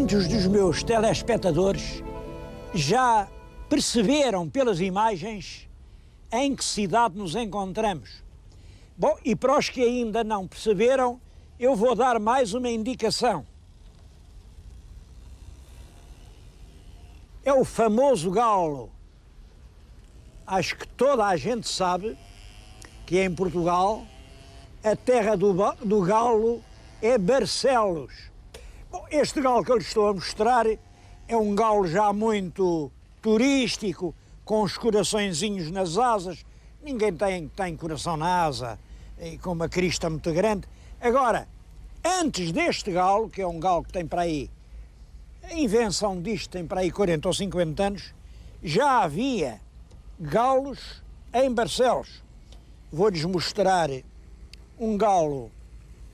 Muitos dos meus telespectadores já perceberam pelas imagens em que cidade nos encontramos. Bom, e para os que ainda não perceberam, eu vou dar mais uma indicação. É o famoso Galo. Acho que toda a gente sabe que em Portugal a terra do galo é Barcelos. Bom, este galo que eu lhe estou a mostrar é um galo já muito turístico, com os coraçõezinhos nas asas. Ninguém tem coração na asa, e com uma crista muito grande. Agora, antes deste galo, que é um galo que tem para aí, a invenção disto tem para aí 40 ou 50 anos, já havia galos em Barcelos. Vou-lhes mostrar um galo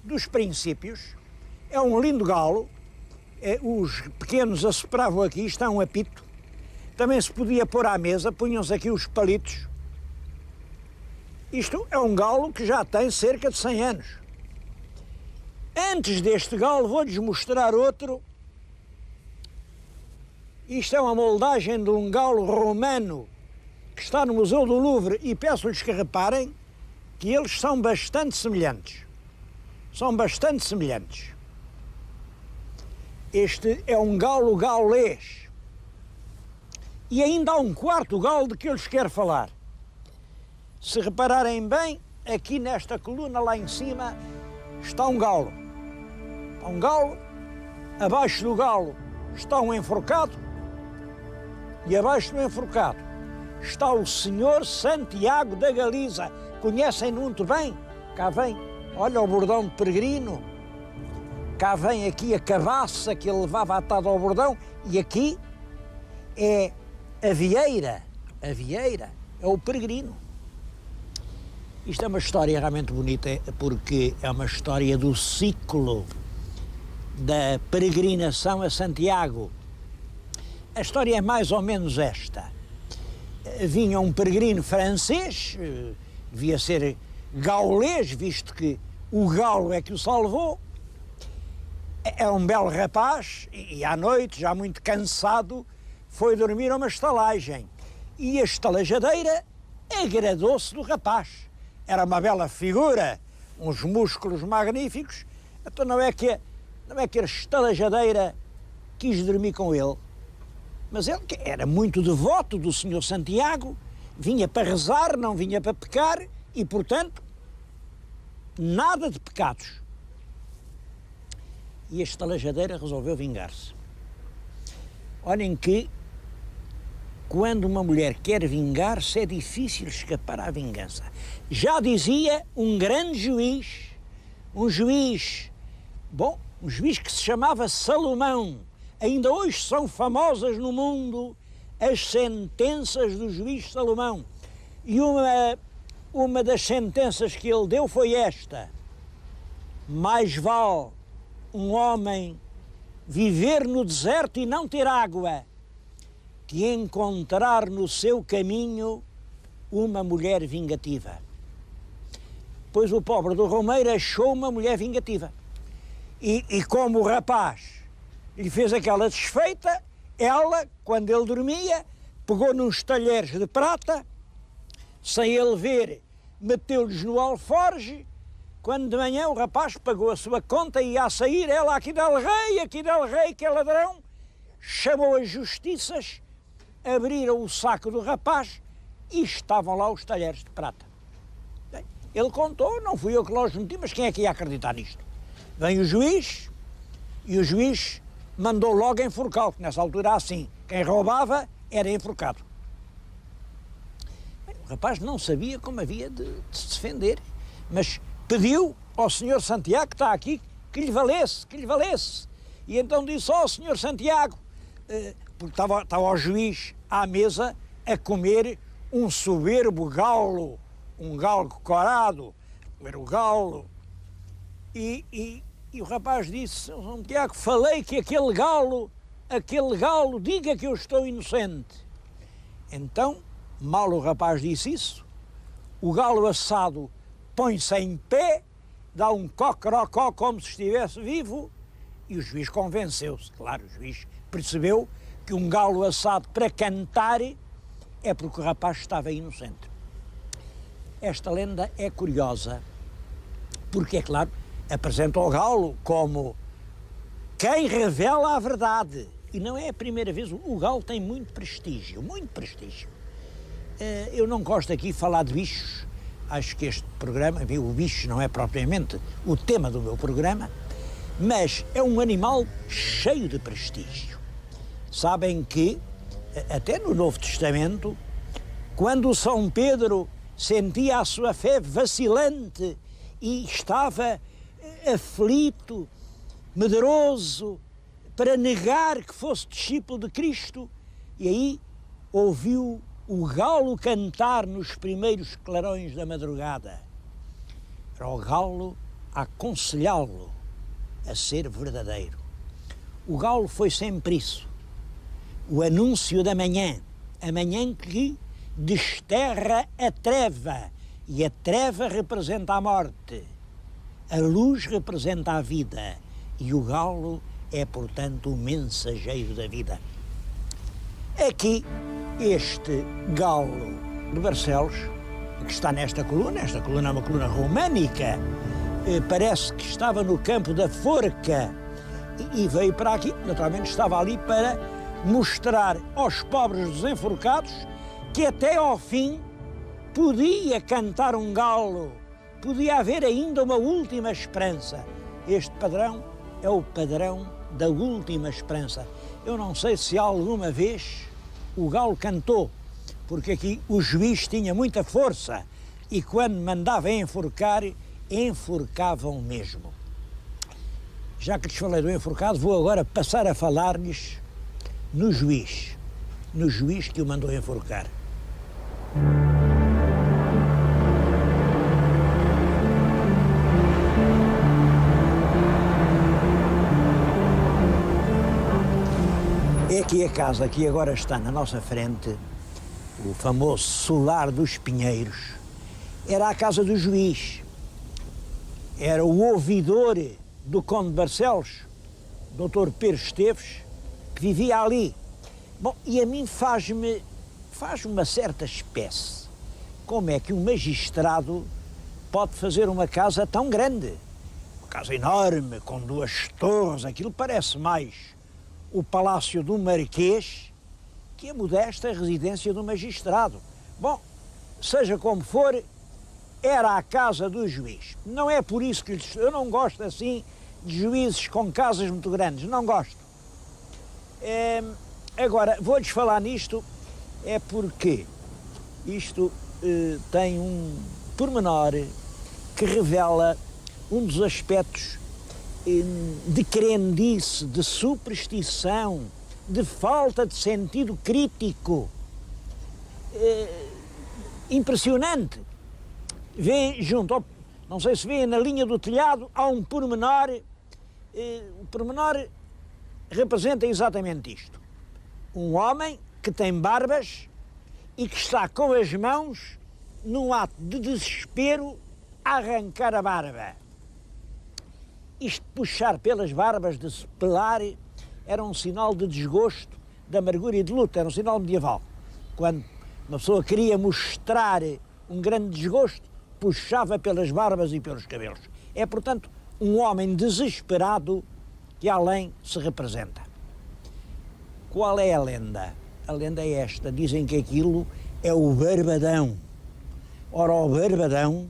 dos princípios. É um lindo galo. Os pequenos assopravam aqui, está um apito. Também se podia pôr à mesa, punham-se aqui os palitos. Isto é um galo que já tem cerca de 100 anos. Antes deste galo, vou-lhes mostrar outro. Isto é uma moldagem de um galo romano que está no Museu do Louvre e peço-lhes que reparem que eles são bastante semelhantes. São bastante semelhantes. Este é um galo gaulês. E ainda há um quarto galo de que eu lhes quero falar. Se repararem bem, aqui nesta coluna lá em cima está um galo. Está um galo, abaixo do galo está um enforcado e abaixo do enforcado está o Senhor Santiago da Galiza. Conhecem-no muito bem? Cá vem, olha o bordão de peregrino. Cá vem aqui a cabaça que ele levava atada ao bordão e aqui é a vieira. A vieira é o peregrino. Isto é uma história realmente bonita porque é uma história do ciclo da peregrinação a Santiago. A história é mais ou menos esta. Vinha um peregrino francês, devia ser gaulês, visto que o galo é que o salvou. É um belo rapaz e à noite, já muito cansado, foi dormir a uma estalagem. E a estalajadeira agradou-se do rapaz. Era uma bela figura, uns músculos magníficos. Então não é que a estalajadeira quis dormir com ele. Mas ele, que era muito devoto do Senhor Santiago, vinha para rezar, não vinha para pecar e, portanto, nada de pecados. E a estalajadeira resolveu vingar-se. Olhem que, quando uma mulher quer vingar-se, é difícil escapar à vingança. Já dizia um grande juiz, um juiz que se chamava Salomão. Ainda hoje são famosas no mundo as sentenças do juiz Salomão. E uma das sentenças que ele deu foi esta: mais vale um homem viver no deserto e não ter água que encontrar no seu caminho uma mulher vingativa. Pois o pobre do Romeiro achou uma mulher vingativa. E como o rapaz lhe fez aquela desfeita, ela, quando ele dormia, pegou nos talheres de prata, sem ele ver, meteu-lhes no alforge. Quando de manhã o rapaz pagou a sua conta e ia a sair, ela, aqui del rei, que é ladrão, chamou as justiças, abriram o saco do rapaz e estavam lá os talheres de prata. Bem, ele contou, não fui eu que lá os meti, mas quem é que ia acreditar nisto? Vem o juiz, e o juiz mandou logo enforcá-lo, que nessa altura assim, quem roubava era enforcado. Bem, o rapaz não sabia como havia de se defender, mas pediu ao Senhor Santiago, que está aqui, que lhe valesse. E então disse ao Senhor Santiago, porque estava o juiz à mesa a comer um soberbo galo, um galo corado, era o galo. E o rapaz disse, Santiago, falei que aquele galo, diga que eu estou inocente. Então, mal o rapaz disse isso, o galo assado põe-se em pé, dá um cocorocó como se estivesse vivo E o juiz convenceu-se, claro, o juiz percebeu que um galo assado para cantar é porque o rapaz estava inocente. Esta lenda é curiosa, porque, é claro, apresenta o galo como quem revela a verdade. E não é a primeira vez, o galo tem muito prestígio, muito prestígio. Eu não gosto aqui de falar de bichos, acho que este programa, o bicho não é propriamente o tema do meu programa, mas é um animal cheio de prestígio. Sabem que, até no Novo Testamento, quando São Pedro sentia a sua fé vacilante e estava aflito, medroso, para negar que fosse discípulo de Cristo, e aí ouviu o galo cantar nos primeiros clarões da madrugada. Era o galo a aconselhá-lo a ser verdadeiro. O galo foi sempre isso, o anúncio da manhã, a manhã que desterra a treva, e a treva representa a morte, a luz representa a vida, e o galo é, portanto, o mensageiro da vida. Aqui, este galo de Barcelos, que está nesta coluna é uma coluna românica, parece que estava no campo da Forca e veio para aqui, naturalmente estava ali para mostrar aos pobres dos enforcados que até ao fim podia cantar um galo, podia haver ainda uma última esperança. Este padrão é o padrão da última esperança. Eu não sei se alguma vez o galo cantou, porque aqui o juiz tinha muita força e quando mandava enforcar, enforcavam mesmo. Já que lhes falei do enforcado, vou agora passar a falar-lhes no juiz que o mandou enforcar. É aqui a casa que agora está na nossa frente, o famoso Solar dos Pinheiros, era a casa do juiz, era o ouvidor do Conde de Barcelos, Dr. Pedro Esteves, que vivia ali. Bom, e a mim faz uma certa espécie. Como é que um magistrado pode fazer uma casa tão grande? Uma casa enorme, com 2 torres, aquilo parece mais o palácio do Marquês que a modesta residência do magistrado. Bom, seja como for, era a casa do juiz. Não é por isso que eu não gosto assim de juízes com casas muito grandes, não gosto. Agora, vou-lhes falar nisto, é porque isto tem um pormenor que revela um dos aspectos de crendice, de superstição, de falta de sentido crítico. Impressionante. Vê junto, não sei se vê na linha do telhado, há um pormenor, o pormenor representa exatamente isto. Um homem que tem barbas e que está com as mãos, num ato de desespero, a arrancar a barba. Isto de puxar pelas barbas, de se pelar, era um sinal de desgosto, de amargura e de luta, era um sinal medieval. Quando uma pessoa queria mostrar um grande desgosto, puxava pelas barbas e pelos cabelos. É, portanto, um homem desesperado que além se representa. Qual é a lenda? A lenda é esta, dizem que aquilo é o Barbadão. Ora, o Barbadão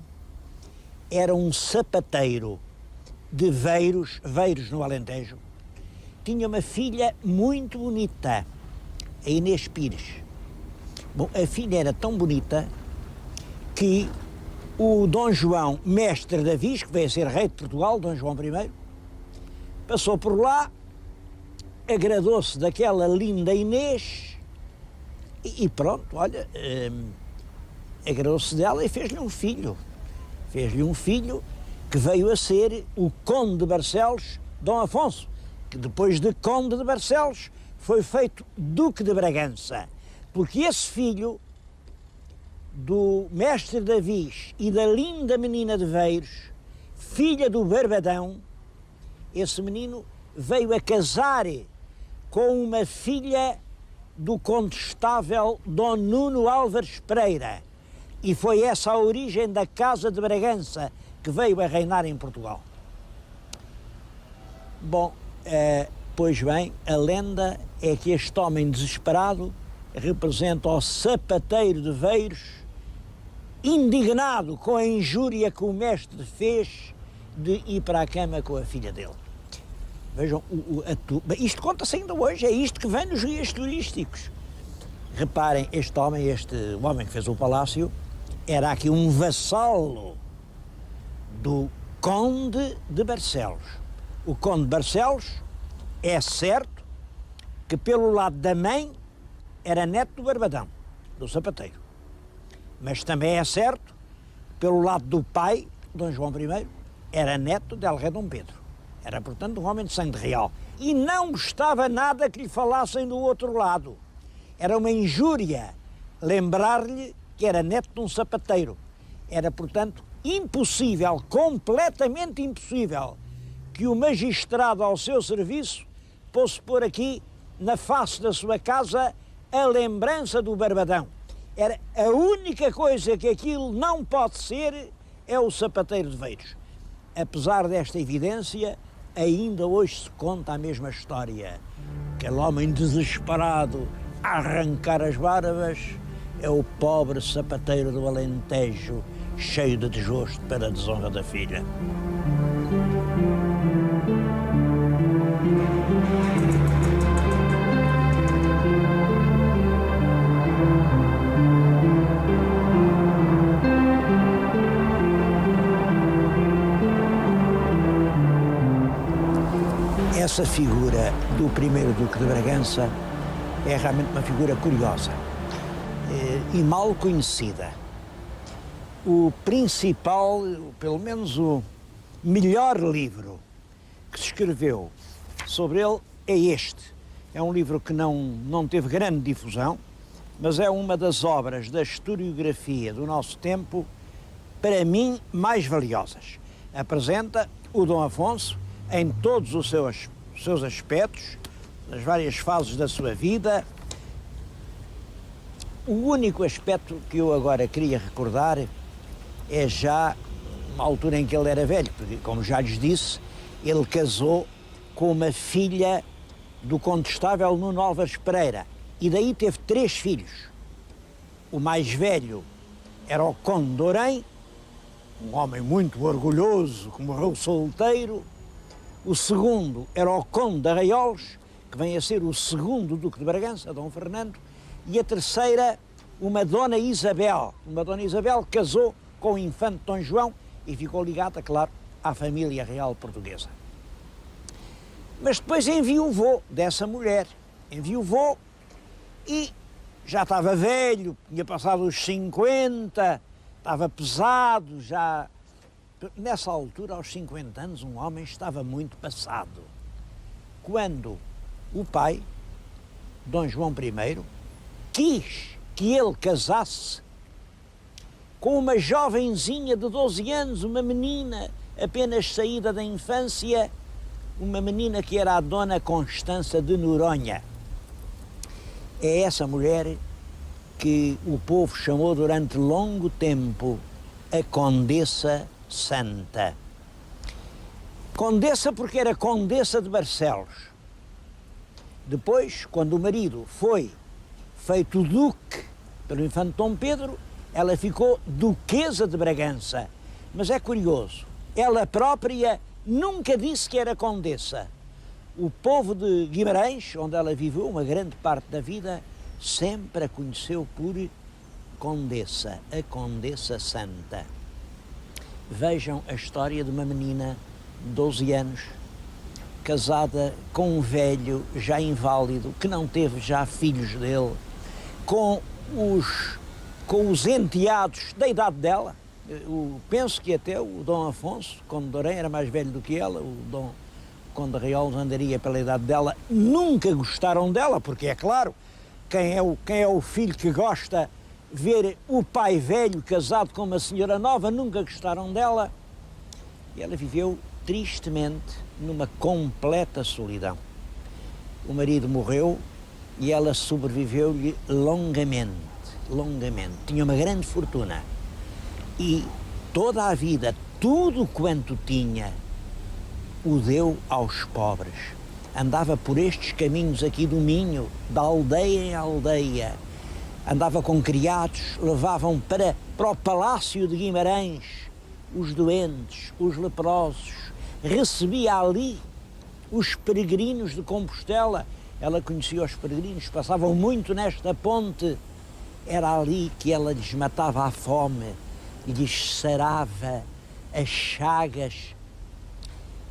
era um sapateiro de Veiros no Alentejo. Tinha uma filha muito bonita, a Inês Pires. Bom, a filha era tão bonita que o Dom João, mestre da Viz, que veio a ser rei de Portugal, Dom João I, passou por lá, agradou-se daquela linda Inês e pronto, olha, agradou-se dela e fez-lhe um filho. Fez-lhe um filho que veio a ser o Conde de Barcelos, Dom Afonso, que depois de Conde de Barcelos foi feito Duque de Bragança, porque esse filho do mestre da Viz e da linda menina de Veiros, filha do Barbadão, esse menino veio a casar com uma filha do condestável Dom Nuno Álvares Pereira, e foi essa a origem da Casa de Bragança, que veio a reinar em Portugal. Bom, pois bem, a lenda é que este homem desesperado representa o sapateiro de Veiros, indignado com a injúria que o mestre fez de ir para a cama com a filha dele. Vejam, isto conta-se ainda hoje, é isto que vem nos guias turísticos. Reparem, o homem que fez o palácio, era aqui um vassalo do Conde de Barcelos. O Conde de Barcelos é certo que pelo lado da mãe era neto do Barbadão, do sapateiro. Mas também é certo que pelo lado do pai, Dom João I, era neto de El Rei Dom Pedro. Era, portanto, um homem de sangue real. E não gostava nada que lhe falassem do outro lado. Era uma injúria lembrar-lhe que era neto de um sapateiro. Era, portanto, impossível, completamente impossível, que o magistrado ao seu serviço fosse pôr aqui, na face da sua casa, a lembrança do Barbadão. Era a única coisa que aquilo não pode ser, é o sapateiro de Veiros. Apesar desta evidência, ainda hoje se conta a mesma história. Aquele homem desesperado a arrancar as barbas é o pobre sapateiro do Alentejo, cheio de desgosto para a desonra da filha. Essa figura do primeiro Duque de Bragança é realmente uma figura curiosa e mal conhecida. O principal, pelo menos o melhor livro que se escreveu sobre ele é este. É um livro que não teve grande difusão, mas é uma das obras da historiografia do nosso tempo, para mim, mais valiosas. Apresenta o Dom Afonso em todos os seus aspectos, nas várias fases da sua vida. O único aspecto que eu agora queria recordar é já uma altura em que ele era velho, porque, como já lhes disse, ele casou com uma filha do condestável Nuno Álvares Pereira, e daí teve 3 filhos. O mais velho era o Conde de Orém, um homem muito orgulhoso, que morreu solteiro. O segundo era o Conde de Arraiolos, que vem a ser o segundo Duque de Bragança, Dom Fernando, e a terceira, uma Dona Isabel. Uma Dona Isabel casou com o infante Dom João e ficou ligada, claro, à família real portuguesa. Mas depois enviuvou dessa mulher, enviuvou e já estava velho, tinha passado os 50, estava pesado, já... Nessa altura, aos 50 anos, um homem estava muito passado. Quando o pai, Dom João I, quis que ele casasse com uma jovenzinha de 12 anos, uma menina apenas saída da infância, uma menina que era a Dona Constança de Noronha. É essa mulher que o povo chamou durante longo tempo a Condessa Santa. Condessa porque era Condessa de Barcelos. Depois, quando o marido foi feito duque pelo infante Dom Pedro, ela ficou Duquesa de Bragança. Mas é curioso, ela própria nunca disse que era Condessa. O povo de Guimarães, onde ela viveu uma grande parte da vida, sempre a conheceu por Condessa, a Condessa Santa. Vejam a história de uma menina de 12 anos, casada com um velho já inválido, que não teve já filhos dele, com os enteados da idade dela. Penso que até o Dom Afonso, Conde de Orém, era mais velho do que ela, o Dom Conde de Arraiolos andaria pela idade dela. Nunca gostaram dela, porque é claro, quem é o filho que gosta ver o pai velho casado com uma senhora nova, nunca gostaram dela. E ela viveu tristemente numa completa solidão. O marido morreu e ela sobreviveu-lhe longamente. Tinha uma grande fortuna e toda a vida, tudo quanto tinha, o deu aos pobres. Andava por estes caminhos aqui do Minho, de aldeia em aldeia. Andava com criados, levavam para o Palácio de Guimarães os doentes, os leprosos. Recebia ali os peregrinos de Compostela. Ela conhecia os peregrinos, passavam muito nesta ponte. Era ali que ela lhes matava a fome e lhes sarava as chagas.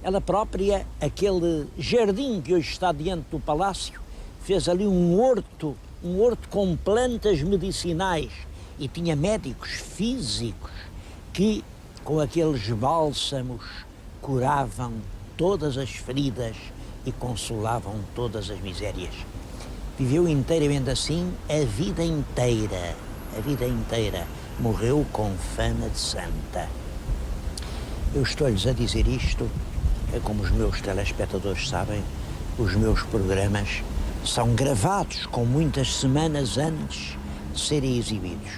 Ela própria, aquele jardim que hoje está diante do palácio, fez ali um horto com plantas medicinais e tinha médicos físicos que, com aqueles bálsamos, curavam todas as feridas e consolavam todas as misérias. Viveu inteiramente assim a vida inteira. Morreu com fama de santa. Eu estou-lhes a dizer isto, como os meus telespectadores sabem, os meus programas são gravados com muitas semanas antes de serem exibidos.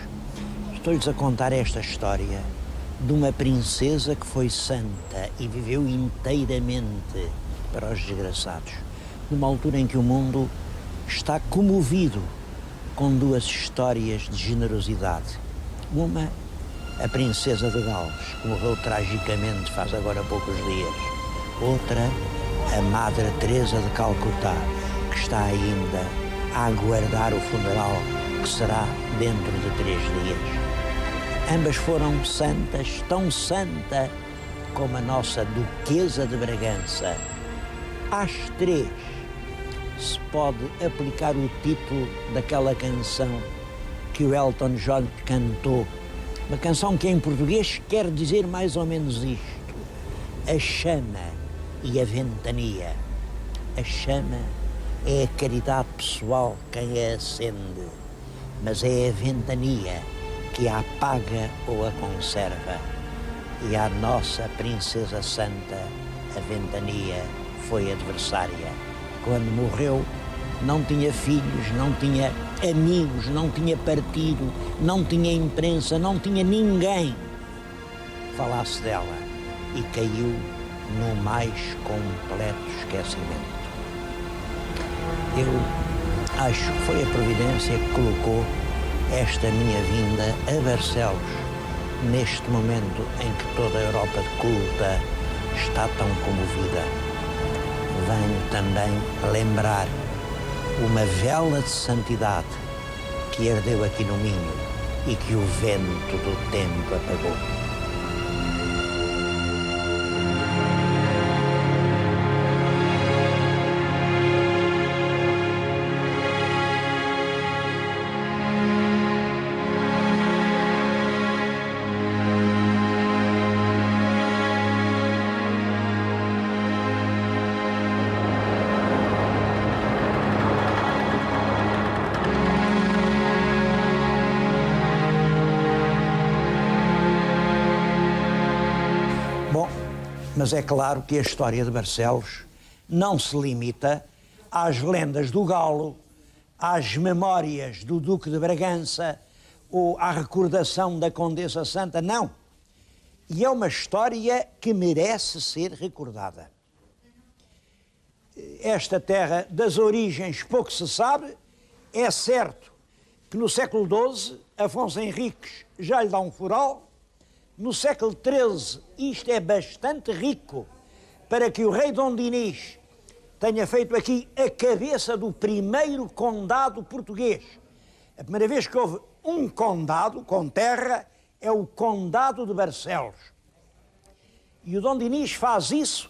Estou-lhes a contar esta história de uma princesa que foi santa e viveu inteiramente para os desgraçados, numa altura em que o mundo está comovido com duas histórias de generosidade. Uma, a princesa de Gales, que morreu tragicamente faz agora poucos dias. Outra, a Madre Teresa de Calcutá, que está ainda a aguardar o funeral, que será dentro de 3 dias. Ambas foram santas, tão santa como a nossa Duquesa de Bragança. Às 3 se pode aplicar o título daquela canção que o Elton John cantou. Uma canção que em português quer dizer mais ou menos isto: a chama e a ventania. A chama é a caridade pessoal quem a acende, mas é a ventania que a apaga ou a conserva. E a nossa princesa santa, a ventania, foi adversária. Quando morreu, não tinha filhos, não tinha amigos, não tinha partido, não tinha imprensa, não tinha ninguém que falasse dela e caiu no mais completo esquecimento. Eu acho que foi a Providência que colocou esta minha vinda a Barcelos, neste momento em que toda a Europa culta está tão comovida. Venho também lembrar uma vela de santidade que ardeu aqui no Minho e que o vento do tempo apagou. Mas é claro que a história de Barcelos não se limita às lendas do Galo, às memórias do Duque de Bragança ou à recordação da Condessa Santa, não. E é uma história que merece ser recordada. Esta terra das origens pouco se sabe. É certo que no século XII Afonso Henriques já lhe dá um fural. No século XIII, isto é bastante rico para que o rei Dom Dinis tenha feito aqui a cabeça do primeiro condado português. A primeira vez que houve um condado com terra é o Condado de Barcelos. E o Dom Dinis faz isso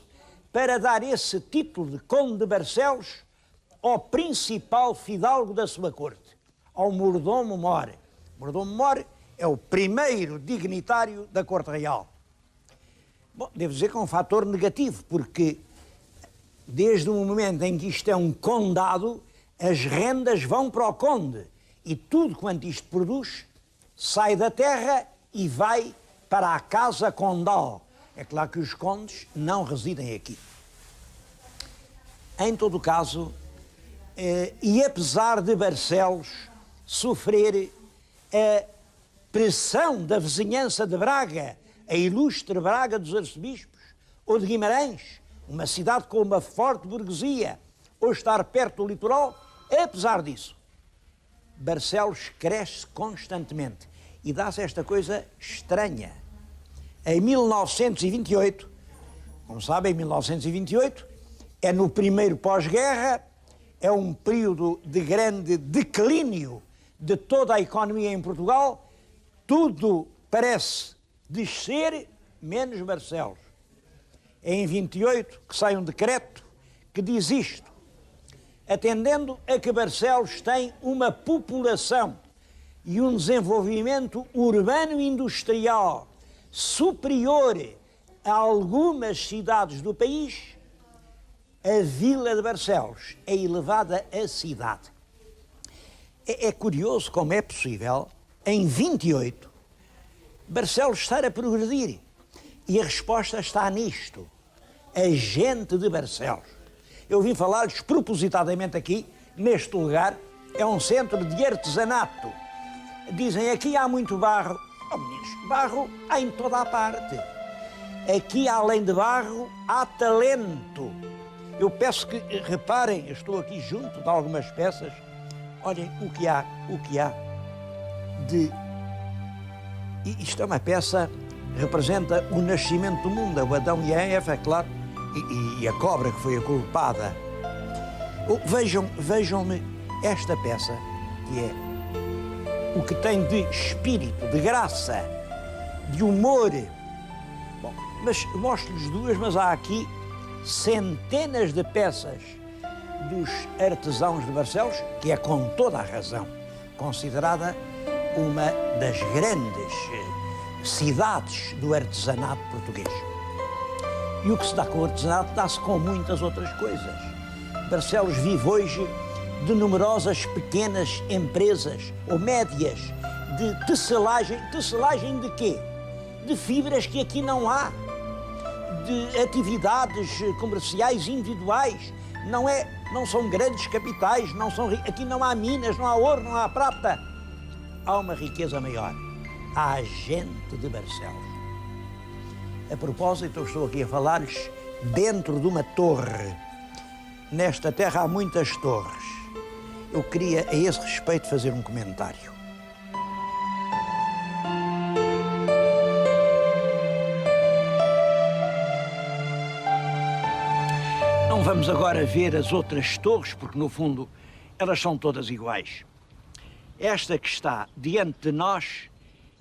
para dar esse título de Conde de Barcelos ao principal fidalgo da sua corte, ao Mordomo Mor. Mordomo Mor é o primeiro dignitário da Corte Real. Bom, devo dizer que é um fator negativo, porque desde o momento em que isto é um condado, as rendas vão para o conde e tudo quanto isto produz sai da terra e vai para a casa condal. É claro que os condes não residem aqui. Em todo o caso, e apesar de Barcelos sofrer a pressão da vizinhança de Braga, a ilustre Braga dos arcebispos, ou de Guimarães, uma cidade com uma forte burguesia, ou estar perto do litoral, apesar disso, Barcelos cresce constantemente e dá-se esta coisa estranha. Em 1928, como sabem, em 1928, é no primeiro pós-guerra, é um período de grande declínio de toda a economia em Portugal, tudo parece descer, menos Barcelos. É em 28 que sai um decreto que diz isto: atendendo a que Barcelos tem uma população e um desenvolvimento urbano e industrial superior a algumas cidades do país, a vila de Barcelos é elevada a cidade. É curioso como é possível, em 28, Barcelos estar a progredir. E a resposta está nisto: a gente de Barcelos. Eu vim falar despropositadamente aqui, neste lugar, é um centro de artesanato. Dizem, aqui há muito barro. Oh, meninos, barro há em toda a parte. Aqui, além de barro, há talento. Eu peço que reparem, eu estou aqui junto de algumas peças. Olhem o que há de... Isto é uma peça que representa o nascimento do mundo, o Adão e a Eva, é claro, e a cobra que foi a culpada. Vejam-me esta peça, que é o que tem de espírito, de graça, de humor. Bom, mas mostro-lhes duas, mas há aqui centenas de peças dos artesãos de Barcelos, que é com toda a razão considerada uma das grandes cidades do artesanato português. E o que se dá com o artesanato dá-se com muitas outras coisas. Barcelos vive hoje de numerosas pequenas empresas ou médias de tecelagem. Tecelagem de quê? De fibras que aqui não há, de atividades comerciais individuais. Não são grandes capitais, aqui não há minas, não há ouro, não há prata. Há uma riqueza maior. Há a gente de Barcelos. A propósito, eu estou aqui a falar-lhes dentro de uma torre. Nesta terra há muitas torres. Eu queria, a esse respeito, fazer um comentário. Não vamos agora ver as outras torres, porque, no fundo, elas são todas iguais. Esta que está diante de nós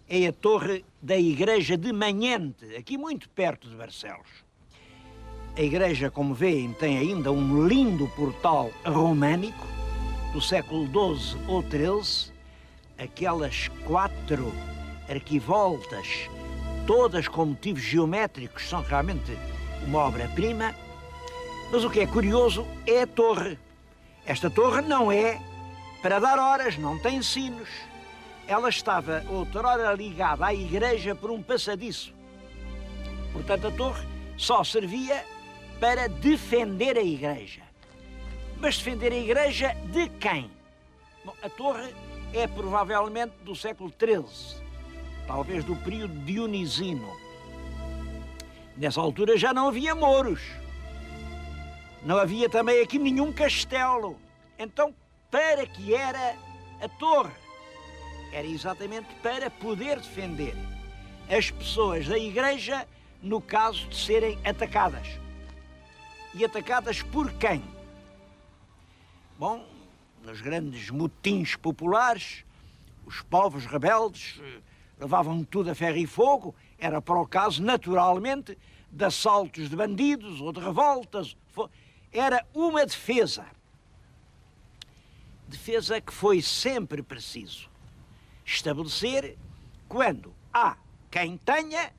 é a torre da igreja de Manhente, aqui muito perto de Barcelos. A igreja, como veem, tem ainda um lindo portal românico do século XII ou XIII, aquelas 4 arquivoltas, todas com motivos geométricos, são realmente uma obra-prima. Mas o que é curioso é a torre. Esta torre não é para dar horas, não tem sinos. Ela estava outrora ligada à igreja por um passadiço. Portanto, a torre só servia para defender a igreja. Mas defender a igreja de quem? Bom, a torre é provavelmente do século XIII, talvez do período dionisino. Nessa altura já não havia mouros. Não havia também aqui nenhum castelo. Então, para que era a torre? Era exatamente para poder defender as pessoas da igreja no caso de serem atacadas. E atacadas por quem? Bom, nos grandes motins populares, os povos rebeldes levavam tudo a ferro e fogo. Era para o caso, naturalmente, de assaltos de bandidos ou de revoltas. Era uma defesa. Defesa que foi sempre preciso estabelecer quando há quem tenha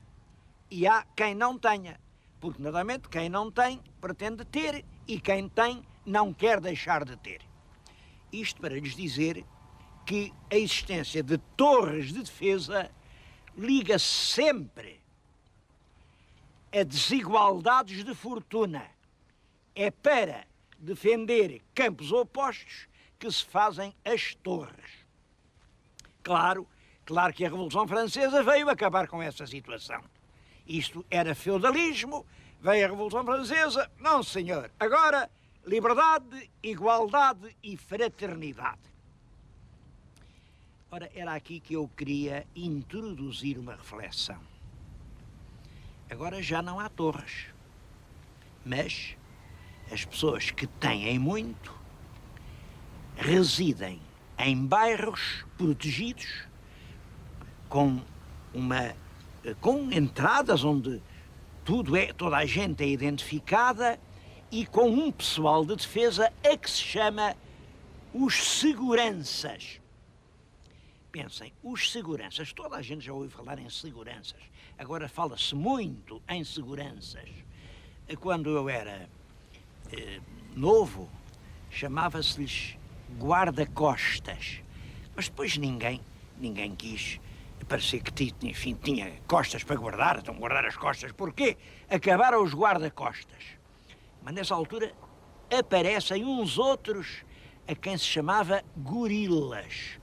e há quem não tenha. Porque, naturalmente, quem não tem pretende ter e quem tem não quer deixar de ter. Isto para lhes dizer que a existência de torres de defesa liga sempre a desigualdades de fortuna. É para defender campos opostos que se fazem as torres. Claro que a Revolução Francesa veio acabar com essa situação. Isto era feudalismo, veio a Revolução Francesa, não senhor, agora liberdade, igualdade e fraternidade. Ora, era aqui que eu queria introduzir uma reflexão. Agora já não há torres, mas as pessoas que têm muito residem em bairros protegidos com entradas onde toda a gente é identificada e com um pessoal de defesa a que se chama os seguranças. Pensem, os seguranças, toda a gente já ouviu falar em seguranças, agora fala-se muito em seguranças. Quando eu era novo, chamava-se-lhes guarda-costas, mas depois ninguém quis parecer que enfim, tinha costas para guardar, então guardar as costas, porquê? Acabaram os guarda-costas. Mas nessa altura aparecem uns outros a quem se chamava gorilas.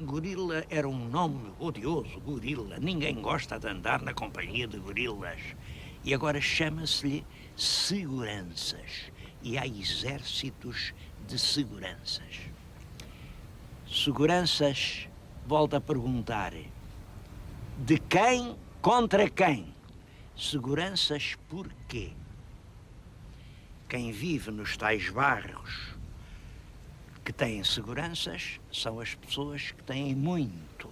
Gorila era um nome odioso, gorila. Ninguém gosta de andar na companhia de gorilas. E agora chama-se-lhe seguranças. E há exércitos de seguranças. Seguranças, volto a perguntar, de quem contra quem? Seguranças porquê? Quem vive nos tais bairros que têm seguranças são as pessoas que têm muito.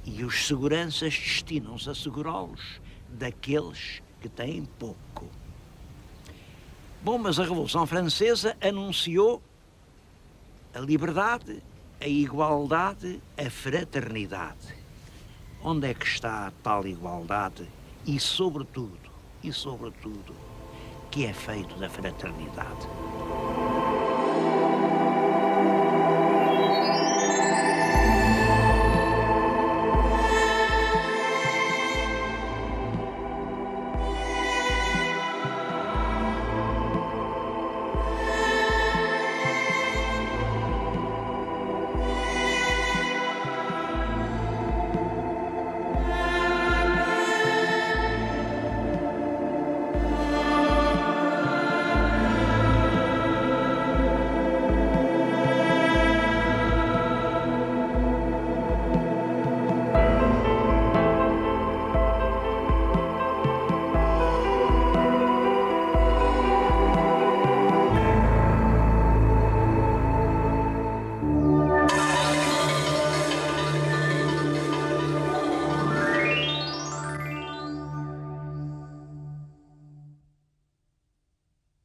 E os seguranças destinam-se a segurá-los daqueles que têm pouco. Bom, mas a Revolução Francesa anunciou a liberdade, a igualdade, a fraternidade. Onde é que está a tal igualdade e, sobretudo, que é feito da fraternidade?